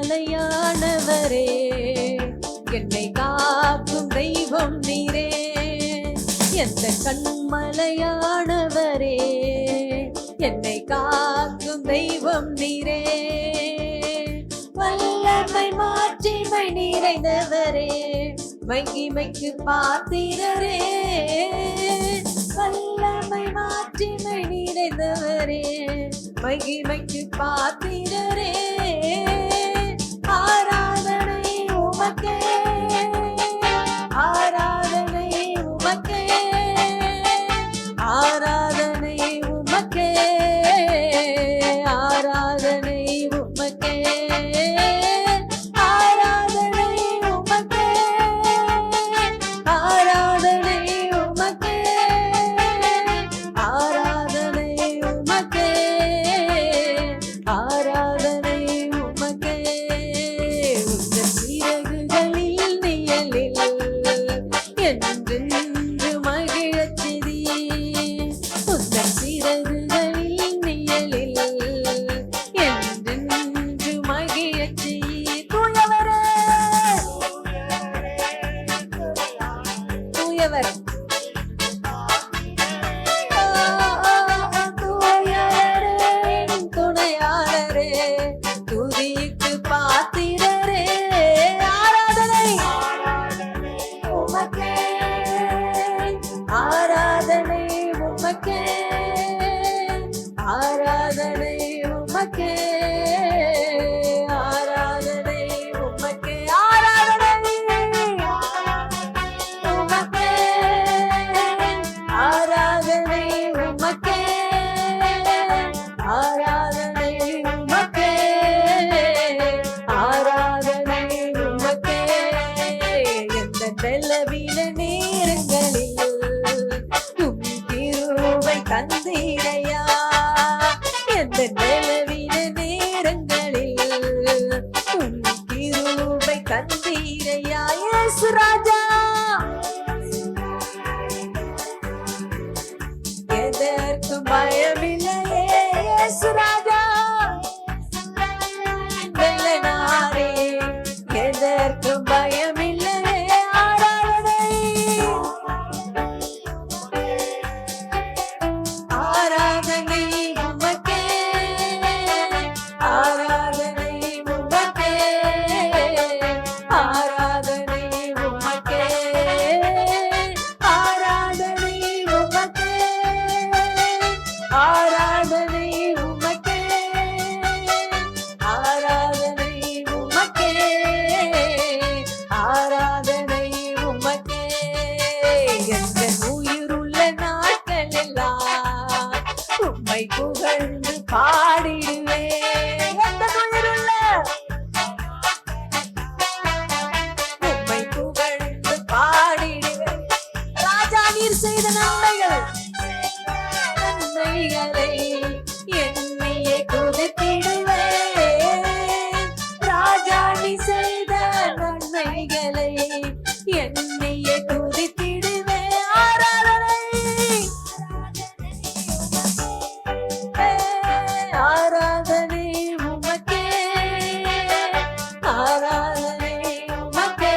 கண்மலையானவரே, என்னை காக்கும் தெய்வம் நீரே. எந்த கண்மலையானவரே, என்னை காக்கும் தெய்வம் நீரே. வல்லமை மாட்சிமை நிறைந்தவரே, மகிமைக்கு பாத்திரரே. வல்லமை மாட்சிமை நிறைந்தவரே, மகிமைக்கு பாத்திரரே. ஆராதனை உமக்கே, ஆராதனை உமக்கே, ஆராதனை உமக்கே, ஆராதனை உமக்கே, ஆராதனை உமக்கே, ஆராதனை உமக்கே, ஆராதனை உமக்கே, ஆராதனை உமக்கே. உந்தன் சிறகுகளில் நிழலில் என்றென்று மகிழச் செய்தீர். உந்தன் சிறகுகளில் நிழலில் என்றென்று மகிழச் செய்தீர். தூயவரே, தூயவர், தூயவரே, என் துணையாளரே, துதிக்கு பாத்திரரே. ஆராதனை உமக்கே, ஆராதனை உமக்கே, ஆராதனை உமக்கே, ஆராதனை உமக்கே, ஆராதனை உமக்கே, ஆராதனை உமக்கே, ஆராதனை உமக்கே, ஆராதனை உமக்கே. எந்த பலவீன நேரங்களில் உம் கிருபை தந்தீரையா. எந்த பலவீன நேரங்களில் உம் கிருபை தந்தீரையா. இயேசு ராஜா, எதற்கும் பயமில்லையே. இயேசு ராஜா, வெள்ளனாரே, எதற்கும் பயமில்லையே. ஆராதனை, ஆராதனை உமக்கே, ஆராதனை உமக்கே, ஆராதனை உமக்கே, ஆராதனை உமக்கே, ஆராதனை உமக்கே, ஆராதனை உமக்கே, ஆராதனை உமக்கே. எந்த உயிருள்ள நாட்கள் எல்லாம் உம்மை புகழ்ந்து பாடிடுவேன். எந்த உயிருள்ள, உம்மை புகழ்ந்து பாடிடுவேன். ராஜா, நீர் செய்த நன்மைகள், நன்மைகளை எண்ணியே துதித்திடுவேன். ராஜா, நீ செய்த நன்மைகளை எண்ணியே துதித்திடுவேன். ஆராதனை, ஆராதனை உமக்கே, ஆராதனை உமக்கே,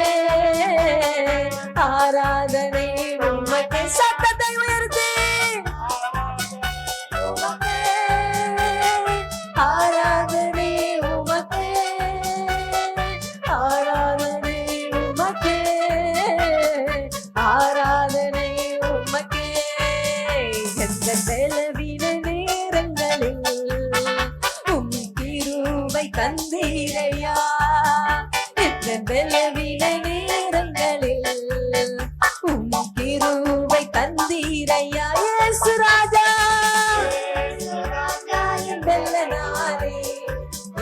ஆராதனை உமக்கே. சத்தத்தை உயர்த்தி உமக்கே, ஆராதனை உமக்கே, ஆராதனை உமக்கே, ஆராதனை உமக்கே. எந்த பலவீன நேரங்களில் உம் கிருபை தந்தீரையா. எந்த பலவீன நேரங்களில் உம் கிருபை தந்தீரையா. இயேசு ராஜா, என் வெள்ளனாரே,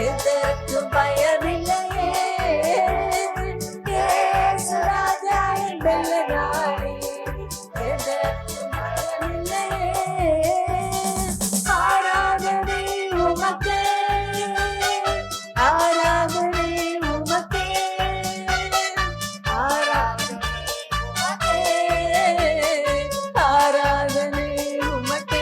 எதற்கும் பயமில்லையே. இயேசு ராஜா, என் வெள்ளனாரே, எதற்கும் பயமில்லையே. ஆராதனை உமக்கே, ஆராதனை உமக்கே, ஆராதனை உமக்கே, ஆராதனை உமக்கே.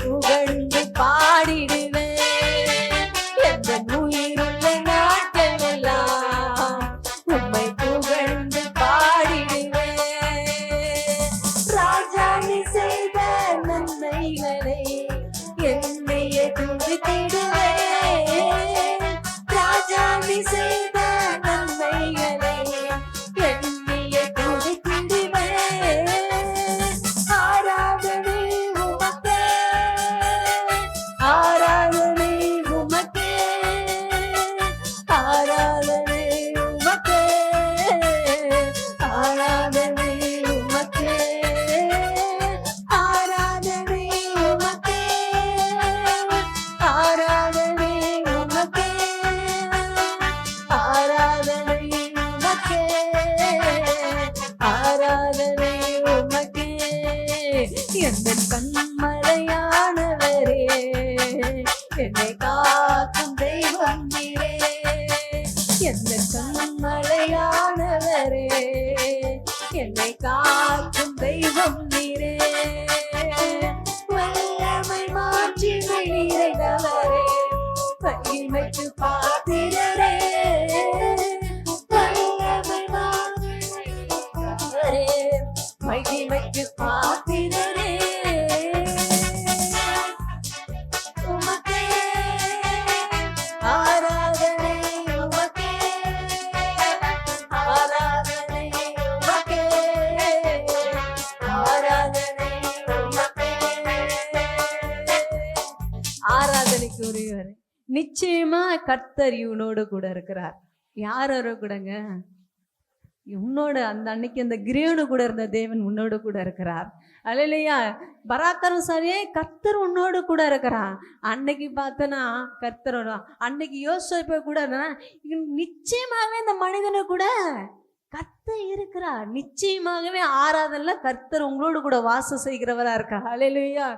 புகழ்ந்து பாடிடுவேன் எந்த உயிருள்ள நாட்கள் எல்லாம் உம்மை புகழ்ந்து பாடிடுவேன். ராஜா நீ செய்த நன்மைகளை என்னையே துதித்திடுவேன். ராஜா நீ செய்த நன்மைகளை என்னையே துதித்திடுவேன். ஆராதனை உமக்கே, ஆராதனை உமக்கே, ஆராதனை உமக்கே, ஆராதனை உமக்கே, ஆராதனை உமக்கே, ஆராதனை உமக்கே, ஆராதனை உமக்கே, ஆராதனை உமக்கே. எந்தன் கண்மலையானவரே, என்னை காக்கும் தெய்வம் நீரே. எந்தன் கண்மலையானவரே, என்னை காக்கும் தெய்வம் நீரே. வல்லமை மாட்சிமை நிறைந்தவரே, மகிமைக்கு பாத்திரரே. வல்லமை மாட்சிமை நிறைந்தவரே, மகிமைக்கு பாத்திரரே. உமக்கே ஆராதனை, உமக்கே ஆராதனை, உமக்கே ஆராதனை, உமக்கே. ஆராதனைக்கு உரியவர். நிச்சயமா கர்த்தர் இவனோடு கூட இருக்கிறார். யாரோட கூடங்க? உன்னோட அந்த அன்னைக்கு அந்த கிரேனு கூட இருந்த தேவன் உன்னோடு கூட இருக்கிறார். அல்லேலூயா. பராக்கிரமசாலியே கர்த்தர் உன்னோடு கூட இருக்கிறார். அன்னைக்கு பார்த்தனா கர்த்தரோட, அன்னைக்கு யோசிப்ப கூட நிச்சயமாகவே இந்த மனிதனை கூட கர்த்தர் இருக்கிறார். நிச்சயமாகவே ஆராதனைல கர்த்தர் உங்களோடு கூட வாசம் செய்கிறவரா இருக்கார். அல்லேலூயா.